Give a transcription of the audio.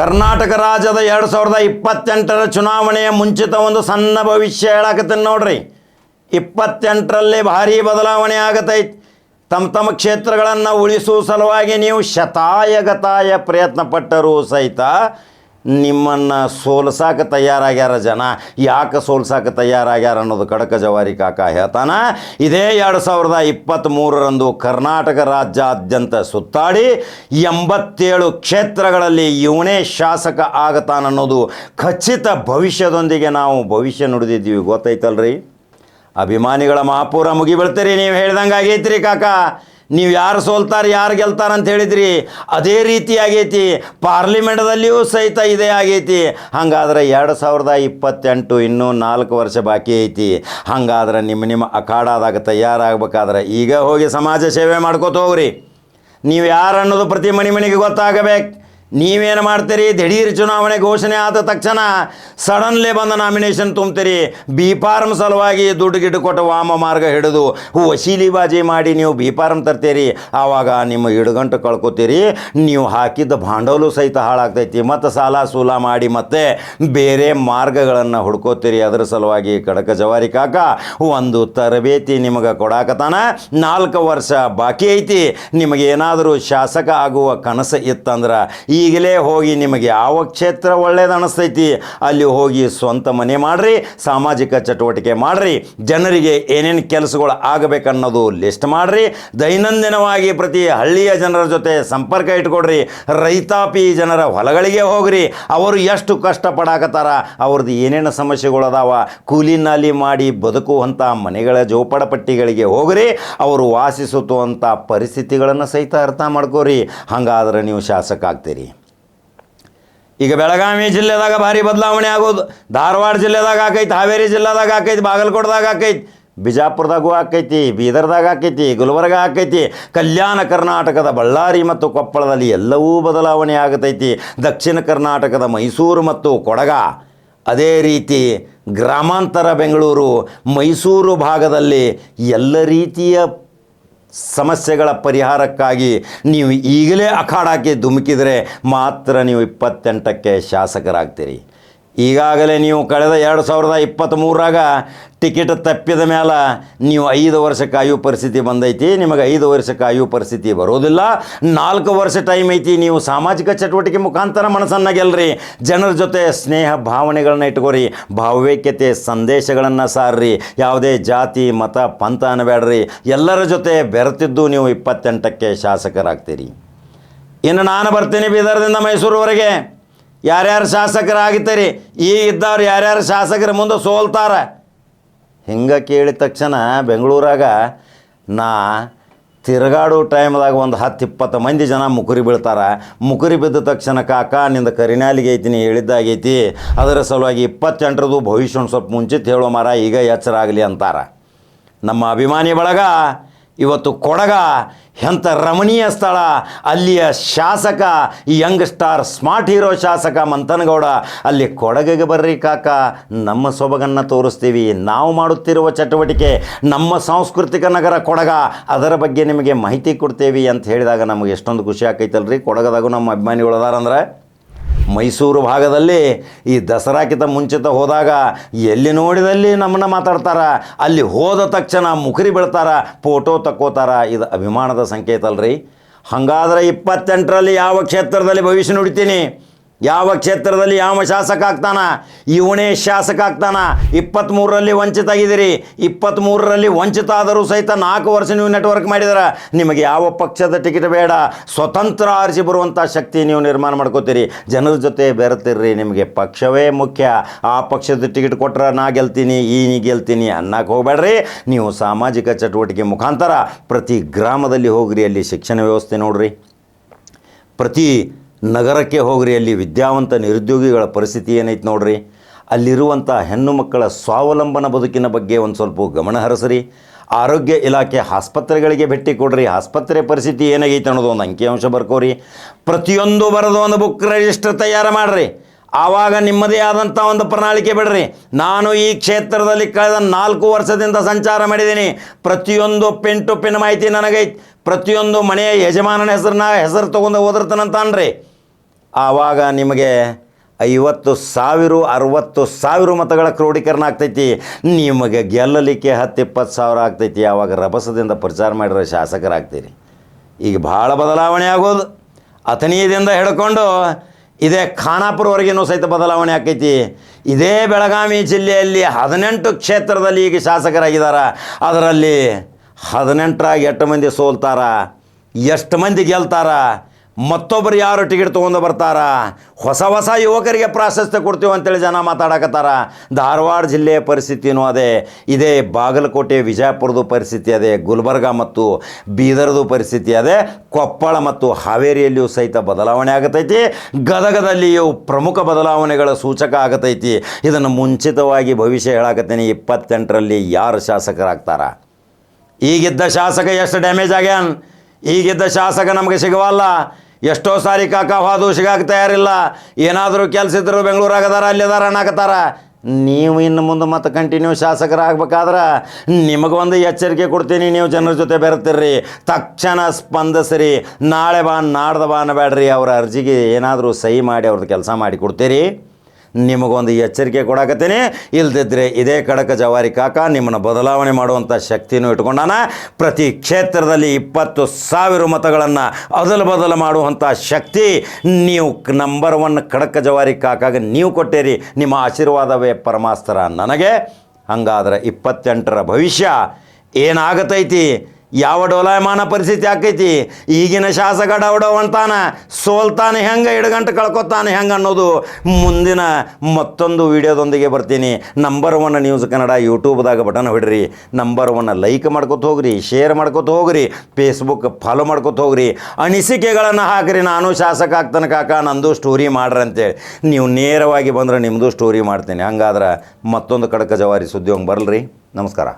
ಕರ್ನಾಟಕ ರಾಜ್ಯದ 2028ರ ಚುನಾವಣೆಯ ಮುಂಚಿತ ಒಂದು ಸಣ್ಣ ಭವಿಷ್ಯ ಹೇಳಕತ್ತೀನಿ ನೋಡ್ರಿ. 28ರಲ್ಲಿ ಭಾರೀ ಬದಲಾವಣೆ ಆಗತೈತಿ. ತಮ್ಮ ಕ್ಷೇತ್ರಗಳನ್ನು ಉಳಿಸುವ ಸಲುವಾಗಿ ನೀವು ಶತಾಯಗತಾಯ ಪ್ರಯತ್ನ ಪಟ್ಟರೂ ಸಹಿತ ನಿಮ್ಮನ್ನು ಸೋಲ್ಸಾಕ ತಯಾರಾಗ್ಯಾರ ಜನ. ಯಾಕೆ ಸೋಲ್ಸಾಕ ತಯಾರಾಗ್ಯಾರ ಅನ್ನೋದು ಕಡಕ ಜವಾರಿ ಕಾಕ ಹೇಳ್ತಾನ. ಇದೇ 2023ರಂದು ಕರ್ನಾಟಕ ರಾಜ್ಯಾದ್ಯಂತ ಸುತ್ತಾಡಿ 87 ಕ್ಷೇತ್ರಗಳಲ್ಲಿ ಇವನೇ ಶಾಸಕ ಆಗತಾನನ್ನೋದು ಖಚಿತ ಭವಿಷ್ಯದೊಂದಿಗೆ ನಾವು ಭವಿಷ್ಯ ನುಡಿದಿದ್ದೀವಿ. ಗೊತ್ತೈತಲ್ರಿ? ಅಭಿಮಾನಿಗಳ ಮಹಾಪೂರ ಮುಗಿಬೀಳ್ತೀರಿ. ನೀವು ಹೇಳ್ದಂಗೆ ಆಗೈತ್ರಿ ಕಾಕ. ನೀವು ಯಾರು ಸೋಲ್ತಾರೆ ಯಾರು ಗೆಲ್ತಾರೆ ಅಂತ ಹೇಳಿದ್ರಿ, ಅದೇ ರೀತಿ ಆಗೈತಿ. ಪಾರ್ಲಿಮೆಂಟ್ದಲ್ಲಿಯೂ ಸಹಿತ ಇದೇ ಆಗೈತಿ. ಹಾಗಾದ್ರೆ 2028 ಇನ್ನೂ 4 ವರ್ಷ ಬಾಕಿ ಐತಿ. ಹಾಗಾದ್ರೆ ನಿಮ್ಮ ಅಖಾಡಾದಾಗ ತಯಾರಾಗಬೇಕಾದ್ರೆ ಈಗ ಹೋಗಿ ಸಮಾಜ ಸೇವೆ ಮಾಡ್ಕೋತ ಹೋಗ್ರಿ. ನೀವು ಯಾರು ಅನ್ನೋದು ಪ್ರತಿ ಮನೆಗೆ ಗೊತ್ತಾಗಬೇಕು. ನೀವೇನು ಮಾಡ್ತೀರಿ? ದಿಢೀರ್ ಚುನಾವಣೆ ಘೋಷಣೆ ಆದ ತಕ್ಷಣ ಸಡನ್ಲಿ ಬಂದ ನಾಮಿನೇಷನ್ ತುಂಬ್ತೀರಿ. ಬಿ ಫಾರ್ಮ್ ಸಲುವಾಗಿ ದುಡ್ಡು ಗಿಡ್ಡು ಕೊಟ್ಟು ವಾಮ ಮಾರ್ಗ ಹಿಡಿದು ವಸೀಲಿಬಾಜಿ ಮಾಡಿ ನೀವು ಬಿ ಫಾರ್ಮ್ ತರ್ತೀರಿ. ಆವಾಗ ನಿಮ್ಮ ಇಡುಗಂಟು ಕಳ್ಕೊತೀರಿ. ನೀವು ಹಾಕಿದ್ದ ಭಾಂಡವಲು ಸಹಿತ ಹಾಳಾಗ್ತೈತಿ. ಮತ್ತು ಸಾಲ ಸೂಲ ಮಾಡಿ ಮತ್ತೆ ಬೇರೆ ಮಾರ್ಗಗಳನ್ನು ಹುಡ್ಕೋತೀರಿ. ಅದರ ಸಲುವಾಗಿ ಕಡಕ ಜವಾರಿ ಕಾಕ ಒಂದು ತರಬೇತಿ ನಿಮಗೆ ಕೊಡಾಕತಾನ. 4 ವರ್ಷ ಬಾಕಿ ಐತಿ. ನಿಮಗೇನಾದರೂ ಶಾಸಕ ಆಗುವ ಕನಸು ಇತ್ತಂದ್ರೆ ಈಗಲೇ ಹೋಗಿ ನಿಮಗೆ ಯಾವ ಕ್ಷೇತ್ರ ಒಳ್ಳೇದು ಅನಿಸ್ತೈತಿ ಅಲ್ಲಿ ಹೋಗಿ ಸ್ವಂತ ಮನೆ ಮಾಡಿರಿ, ಸಾಮಾಜಿಕ ಚಟುವಟಿಕೆ ಮಾಡಿರಿ, ಜನರಿಗೆ ಏನೇನು ಕೆಲಸಗಳು ಆಗಬೇಕನ್ನೋದು ಲಿಸ್ಟ್ ಮಾಡಿರಿ. ದೈನಂದಿನವಾಗಿ ಪ್ರತಿ ಹಳ್ಳಿಯ ಜನರ ಜೊತೆ ಸಂಪರ್ಕ ಇಟ್ಕೊಡ್ರಿ. ರೈತಾಪಿ ಜನರ ಹೊಲಗಳಿಗೆ ಹೋಗ್ರಿ. ಅವರು ಎಷ್ಟು ಕಷ್ಟಪಡಾಕತ್ತಾರ, ಅವ್ರದ್ದು ಏನೇನು ಸಮಸ್ಯೆಗಳು ಅದಾವ, ಕೂಲಿ ನಾಲಿ ಮಾಡಿ ಬದುಕುವಂಥ ಮನೆಗಳ ಜೋಪಡಪಟ್ಟಿಗಳಿಗೆ ಹೋಗ್ರಿ. ಅವರು ವಾಸಿಸುವಂಥ ಪರಿಸ್ಥಿತಿಗಳನ್ನು ಸಹಿತ ಅರ್ಥ ಮಾಡ್ಕೋರಿ. ಹಾಗಾದ್ರೆ ನೀವು ಶಾಸಕ ಆಗ್ತೀರಿ. ಈಗ ಬೆಳಗಾವಿ ಜಿಲ್ಲೆದಾಗ ಭಾರಿ ಬದಲಾವಣೆ ಆಗೋದು. ಧಾರವಾಡ ಜಿಲ್ಲೆದಾಗ ಆಕೈತಿ, ಹಾವೇರಿ ಜಿಲ್ಲೆದಾಗ ಆಕೈತಿ, ಬಾಗಲಕೋಟದಾಗ ಆಕೈತಿ, ಬಿಜಾಪುರದಾಗೂ ಆಕೈತಿ, ಬೀದರ್ದಾಗ ಆಕೈತಿ, ಗುಲ್ಬರ್ಗ ಆಕೈತಿ, ಕಲ್ಯಾಣ ಕರ್ನಾಟಕದ ಬಳ್ಳಾರಿ ಮತ್ತು ಕೊಪ್ಪಳದಲ್ಲಿ ಎಲ್ಲವೂ ಬದಲಾವಣೆ ಆಗತೈತಿ. ದಕ್ಷಿಣ ಕರ್ನಾಟಕದ ಮೈಸೂರು ಮತ್ತು ಕೊಡಗ, ಅದೇ ರೀತಿ ಗ್ರಾಮಾಂತರ ಬೆಂಗಳೂರು, ಮೈಸೂರು ಭಾಗದಲ್ಲಿ ಎಲ್ಲ ರೀತಿಯ ಸಮಸ್ಯೆಗಳ ಪರಿಹಾರಕ್ಕಾಗಿ ನೀವು ಈಗಲೇ ಅಖಾಡಕ್ಕೆ ಧುಮುಕಿದರೆ ಮಾತ್ರ ನೀವು 28ಕ್ಕೆ ಶಾಸಕರಾಗ್ತೀರಿ. ಈಗಾಗಲೇ ನೀವು ಕಳೆದ 2023ರಾಗ ಟಿಕೆಟ್ ತಪ್ಪಿದ ಮೇಲೆ ನೀವು 5 ವರ್ಷ ಕಾಯುವ ಪರಿಸ್ಥಿತಿ ಬಂದೈತಿ. ನಿಮಗೆ 5 ವರ್ಷ ಕಾಯುವ ಪರಿಸ್ಥಿತಿ ಬರೋದಿಲ್ಲ. 4 ವರ್ಷ ಟೈಮ್ ಐತಿ. ನೀವು ಸಾಮಾಜಿಕ ಚಟುವಟಿಕೆ ಮುಖಾಂತರ ಮನಸ್ಸನ್ನು ಗೆಲ್ರಿ. ಜನರ ಜೊತೆ ಸ್ನೇಹ ಭಾವನೆಗಳನ್ನ ಇಟ್ಕೋರಿ. ಭಾವೈಕ್ಯತೆ ಸಂದೇಶಗಳನ್ನು ಸಾರ್ರಿ. ಯಾವುದೇ ಜಾತಿ ಮತ ಪಂಥ ಅನ್ನಬೇಡ್ರಿ. ಎಲ್ಲರ ಜೊತೆ ಬೆರೆತಿದ್ದು ನೀವು 28ಕ್ಕೆ ಶಾಸಕರಾಗ್ತೀರಿ. ಇನ್ನು ನಾನು ಬರ್ತೀನಿ ಬೀದರ್ದಿಂದ ಮೈಸೂರುವರೆಗೆ. ಯಾರ್ಯಾರು ಶಾಸಕರಾಗಿದ್ದೀರಿ, ಈಗ ಇದ್ದವ್ರು ಯಾರ್ಯಾರು ಶಾಸಕರ ಮುಂದೆ ಸೋಲ್ತಾರೆ ಹಿಂಗೆ ಕೇಳಿದ ತಕ್ಷಣ ಬೆಂಗಳೂರಾಗ ನಾ ತಿರುಗಾಡೋ ಟೈಮ್ದಾಗ ಒಂದು 10-20 ಮಂದಿ ಜನ ಮುಕುರಿ ಬೀಳ್ತಾರೆ. ಮುಕುರಿ ಬಿದ್ದ ತಕ್ಷಣ ಕಾಕ ನಿಂದ ಕರಿನಾಲಿಗೆ ಐತೀನಿ ಹೇಳಿದ್ದಾಗೈತಿ, ಅದರ ಸಲುವಾಗಿ 28ರದು ಭವಿಷ್ಯ ಒಂದು ಸ್ವಲ್ಪ ಮುಂಚಿತ ಹೇಳೋ ಮಾರ, ಈಗ ಎಚ್ಚರ ಆಗಲಿ ಅಂತಾರೆ. ನಮ್ಮ ಅಭಿಮಾನಿ ಬಳಗ ಇವತ್ತು ಕೊಡಗ ಎಂಥ ರಮಣೀಯ ಸ್ಥಳ. ಅಲ್ಲಿಯ ಶಾಸಕ ಯಂಗ್ ಸ್ಟಾರ್ ಸ್ಮಾರ್ಟ್ ಹೀರೋ ಶಾಸಕ ಮಂಥನಗೌಡ. ಅಲ್ಲಿ ಕೊಡಗಿಗೆ ಬರ್ರಿ ಕಾಕ, ನಮ್ಮ ಸೊಬಗನ್ನು ತೋರಿಸ್ತೀವಿ. ನಾವು ಮಾಡುತ್ತಿರುವ ಚಟುವಟಿಕೆ ನಮ್ಮ ಸಾಂಸ್ಕೃತಿಕ ನಗರ ಕೊಡಗ, ಅದರ ಬಗ್ಗೆ ನಿಮಗೆ ಮಾಹಿತಿ ಕೊಡ್ತೇವೆ ಅಂತ ಹೇಳಿದಾಗ ನಮಗೆ ಎಷ್ಟೊಂದು ಖುಷಿ ಆಕೈತಲ್ರಿ. ಕೊಡಗದಾಗೂ ನಮ್ಮ ಅಭಿಮಾನಿಗಳು ಅದಾರಂದ್ರೆ ಮೈಸೂರು ಭಾಗದಲ್ಲಿ ಈ ದಸರಾಕ್ಕಿಂತ ಮುಂಚಿತ ಹೋದಾಗ ಎಲ್ಲಿ ನೋಡಿದಲ್ಲಿ ನಮ್ಮನ್ನು ಮಾತಾಡ್ತಾರೆ. ಅಲ್ಲಿ ಹೋದ ತಕ್ಷಣ ಮುಖರಿ ಬೀಳ್ತಾರೆ, ಫೋಟೋ ತಕ್ಕೋತಾರೆ. ಇದು ಅಭಿಮಾನದ ಸಂಕೇತ ಅಲ್ರಿ. ಹಾಗಾದ್ರೆ 28ರಲ್ಲಿ ಯಾವ ಕ್ಷೇತ್ರದಲ್ಲಿ ಭವಿಷ್ಯ ನುಡಿತೀನಿ, ಯಾವ ಕ್ಷೇತ್ರದಲ್ಲಿ ಯಾವ ಶಾಸಕ ಆಗ್ತಾನ, ಇವನೇ ಶಾಸಕ ಆಗ್ತಾನ. 23ರಲ್ಲಿ ವಂಚಿತ ಆಗಿದ್ದೀರಿ. 23ರಲ್ಲಿ ವಂಚಿತ ಆದರೂ ಸಹಿತ 4 ವರ್ಷ ನೀವು ನೆಟ್ವರ್ಕ್ ಮಾಡಿದ್ರೆ ನಿಮಗೆ ಯಾವ ಪಕ್ಷದ ಟಿಕೆಟ್ ಬೇಡ. ಸ್ವತಂತ್ರ ಆರಿಸಿ ಬರುವಂಥ ಶಕ್ತಿ ನೀವು ನಿರ್ಮಾಣ ಮಾಡ್ಕೋತೀರಿ. ಜನರ ಜೊತೆ ಬೆರೆತಿರ್ರಿ. ನಿಮಗೆ ಪಕ್ಷವೇ ಮುಖ್ಯ. ಆ ಪಕ್ಷದ ಟಿಕೆಟ್ ಕೊಟ್ಟರೆ ನಾ ಗೆಲ್ತೀನಿ, ನೀ ಗೆಲ್ತೀನಿ ಅನ್ನಕ್ಕೆ ಹೋಗಬೇಡ್ರಿ. ನೀವು ಸಾಮಾಜಿಕ ಚಟುವಟಿಕೆ ಮುಖಾಂತರ ಪ್ರತಿ ಗ್ರಾಮದಲ್ಲಿ ಹೋಗ್ರಿ. ಅಲ್ಲಿ ಶಿಕ್ಷಣ ವ್ಯವಸ್ಥೆ ನೋಡ್ರಿ. ಪ್ರತಿ ನಗರಕ್ಕೆ ಹೋಗ್ರಿ. ಅಲ್ಲಿ ವಿದ್ಯಾವಂತ ನಿರುದ್ಯೋಗಿಗಳ ಪರಿಸ್ಥಿತಿ ಏನೈತೆ ನೋಡ್ರಿ. ಅಲ್ಲಿರುವಂಥ ಹೆಣ್ಣು ಮಕ್ಕಳ ಸ್ವಾವಲಂಬನ ಬದುಕಿನ ಬಗ್ಗೆ ಒಂದು ಸ್ವಲ್ಪ ಗಮನ ಹರಿಸ್ರಿ. ಆರೋಗ್ಯ ಇಲಾಖೆ ಆಸ್ಪತ್ರೆಗಳಿಗೆ ಭೇಟಿ ಕೊಡ್ರಿ. ಆಸ್ಪತ್ರೆ ಪರಿಸ್ಥಿತಿ ಏನಾಗೈತೆ ಅನ್ನೋದು ಒಂದು ಅಂಕಿಅಂಶ ಬರ್ಕೋರಿ. ಪ್ರತಿಯೊಂದು ಬರೆದು ಒಂದು ಬುಕ್ ರಿಜಿಸ್ಟರ್ ತಯಾರು ಮಾಡಿರಿ. ಆವಾಗ ನಿಮ್ಮದೇ ಆದಂಥ ಒಂದು ಪ್ರಣಾಳಿಕೆ ಬಿಡ್ರಿ. ನಾನು ಈ ಕ್ಷೇತ್ರದಲ್ಲಿ ಕಳೆದ 4 ವರ್ಷದಿಂದ ಸಂಚಾರ ಮಾಡಿದ್ದೀನಿ. ಪ್ರತಿಯೊಂದು ಪಿನ್ ಟು ಪಿನ್ ಮಾಹಿತಿ ನನಗೈತಿ. ಪ್ರತಿಯೊಂದು ಮನೆಯ ಯಜಮಾನನ ಹೆಸರು ತೊಗೊಂಡು ಹೋದಿರ್ತಾನಂತ ಅನ್ರಿ. ಆವಾಗ ನಿಮಗೆ 50,000 60,000 ಮತಗಳ ಕ್ರೋಢೀಕರಣ ಆಗ್ತೈತಿ. ನಿಮಗೆ ಗೆಲ್ಲಲಿಕ್ಕೆ 10-20 ಸಾವಿರ ಆಗ್ತೈತಿ. ಆವಾಗ ರಭಸದಿಂದ ಪ್ರಚಾರ ಮಾಡಿರೋ ಶಾಸಕರಾಗ್ತೀರಿ. ಈಗ ಭಾಳ ಬದಲಾವಣೆ ಆಗೋದು ಅಥಣಿಯಿಂದ ಹಿಡ್ಕೊಂಡು ಇದೇ ಖಾನಾಪುರವರೆಗಿನೂ ಸಹಿತ ಬದಲಾವಣೆ ಆಕೈತಿ. ಇದೇ ಬೆಳಗಾವಿ ಜಿಲ್ಲೆಯಲ್ಲಿ 18 ಕ್ಷೇತ್ರದಲ್ಲಿ ಈಗ ಶಾಸಕರಾಗಿದ್ದಾರೆ. ಅದರಲ್ಲಿ 18ರಾಗ ಎಷ್ಟು ಮಂದಿ ಸೋಲ್ತಾರ, ಎಷ್ಟು ಮಂದಿ ಗೆಲ್ತಾರ, ಮತ್ತೊಬ್ಬರು ಯಾರು ಟಿಕೆಟ್ ತೊಗೊಂಡು ಬರ್ತಾರ, ಹೊಸ ಯುವಕರಿಗೆ ಪ್ರಾಶಸ್ತ್ಯ ಕೊಡ್ತೀವಿ ಅಂತೇಳಿ ಜನ ಮಾತಾಡಕತ್ತಾರ. ಧಾರವಾಡ ಜಿಲ್ಲೆಯ ಪರಿಸ್ಥಿತಿನೂ ಅದೇ, ಇದೇ ಬಾಗಲಕೋಟೆ ವಿಜಯಪುರದ ಪರಿಸ್ಥಿತಿ ಅದೇ, ಗುಲ್ಬರ್ಗ ಮತ್ತು ಬೀದರ್ದು ಪರಿಸ್ಥಿತಿ ಅದೇ, ಕೊಪ್ಪಳ ಮತ್ತು ಹಾವೇರಿಯಲ್ಲಿಯೂ ಸಹಿತ ಬದಲಾವಣೆ ಆಗತೈತಿ. ಗದಗದಲ್ಲಿಯೂ ಪ್ರಮುಖ ಬದಲಾವಣೆಗಳ ಸೂಚಕ ಆಗತೈತಿ. ಇದನ್ನು ಮುಂಚಿತವಾಗಿ ಭವಿಷ್ಯ ಹೇಳಾಕತ್ತೀನಿ. 28ರಲ್ಲಿ ಯಾರು ಶಾಸಕರಾಗ್ತಾರ? ಈಗಿದ್ದ ಶಾಸಕ ಎಷ್ಟು ಡ್ಯಾಮೇಜ್ ಆಗ್ಯಾನ, ಈಗಿದ್ದ ಶಾಸಕ ನಮಗೆ ಸಿಗವಲ್ಲ. ಎಷ್ಟೋ ಸಾರಿ ಕಾಕ ಹೋದು ಸಿಗಾಕ ತಯಾರಿಲ್ಲ. ಏನಾದರೂ ಕೆಲಸ ಇದ್ರು ಬೆಂಗಳೂರಾಗದಾರ ಅಲ್ಲಿದಾರ ಅನ್ನಕತ್ತಾರ. ನೀವು ಇನ್ನು ಮುಂದೆ ಮತ್ತೆ ಕಂಟಿನ್ಯೂ ಶಾಸಕರಾಗಬೇಕಾದ್ರೆ ನಿಮಗೊಂದು ಎಚ್ಚರಿಕೆ ಕೊಡ್ತೀನಿ. ನೀವು ಜನರ ಜೊತೆ ಬೆರೆತಿರ್ರಿ, ತಕ್ಷಣ ಸ್ಪಂದಿಸ್ರಿ. ನಾಳೆ ಬಾ ನಾಡ್ದು ಬಾ ಅನ್ನಬೇಡ್ರಿ. ಅವ್ರ ಅರ್ಜಿಗೆ ಏನಾದರೂ ಸಹಿ ಮಾಡಿ ಅವ್ರದ್ದು ಕೆಲಸ ಮಾಡಿ ಕೊಡ್ತೀರಿ. ನಿಮಗೊಂದು ಎಚ್ಚರಿಕೆ ಕೊಡಾಕತ್ತೀನಿ. ಇಲ್ದಿದ್ರೆ ಇದೇ ಖಡಕ ಜವಾರಿ ಕಾಕ ನಿಮ್ಮನ್ನು ಬದಲಾವಣೆ ಮಾಡುವಂಥ ಶಕ್ತಿನೂ ಇಟ್ಕೊಂಡಾನ. ಪ್ರತಿ ಕ್ಷೇತ್ರದಲ್ಲಿ 20,000 ಮತಗಳನ್ನು ಬದಲು ಮಾಡುವಂಥ ಶಕ್ತಿ ನೀವು ನಂಬರ್ 1 ಖಡಕ ಜವಾರಿ ಕಾಕಾಗ ನೀವು ಕೊಟ್ಟೇರಿ. ನಿಮ್ಮ ಆಶೀರ್ವಾದವೇ ಪರಮಾಸ್ತ್ರ ನನಗೆ. ಹಂಗಾದ್ರೆ 28ರ ಭವಿಷ್ಯ ಏನಾಗತೈತಿ, ಯಾವ ಡೋಲಾಯಮಾನ ಪರಿಸ್ಥಿತಿ ಆಕೈತಿ, ಈಗಿನ ಶಾಸಕ ಡೌಡವ್ ಅಂತಾನೆ, ಸೋಲ್ತಾನೆ ಹೆಂಗೆ, 2 ಗಂಟೆ ಕಳ್ಕೊತಾನೆ ಹೆಂಗೆ ಅನ್ನೋದು ಮುಂದಿನ ಮತ್ತೊಂದು ವಿಡಿಯೋದೊಂದಿಗೆ ಬರ್ತೀನಿ. ನಂಬರ್ 1 ನ್ಯೂಸ್ ಕನ್ನಡ ಯೂಟ್ಯೂಬ್ದಾಗ ಬಟನ್ ಹೊಡ್ರಿ. ನಂಬರ್ 1 ಲೈಕ್ ಮಾಡ್ಕೊತ ಹೋಗ್ರಿ, ಶೇರ್ ಮಾಡ್ಕೊತ ಹೋಗ್ರಿ, ಫೇಸ್ಬುಕ್ ಫಾಲೋ ಮಾಡ್ಕೊತ ಹೋಗ್ರಿ. ಅನಿಸಿಕೆಗಳನ್ನು ಹಾಕಿರಿ. ನಾನು ಶಾಸಕ ಆಗ್ತಾನೆ ಕಾಕ, ನಂದು ಸ್ಟೋರಿ ಮಾಡ್ರಿ ಅಂತೇಳಿ. ನೀವು ನೇರವಾಗಿ ಬಂದರೆ ನಿಮ್ಮದು ಸ್ಟೋರಿ ಮಾಡ್ತೀನಿ. ಹಂಗಾದ್ರೆ ಮತ್ತೊಂದು ಖಡಕ ಜವಾರಿ ಸುದ್ದಿ ಹಂಗೆ ಬರಲ್ರಿ. ನಮಸ್ಕಾರ.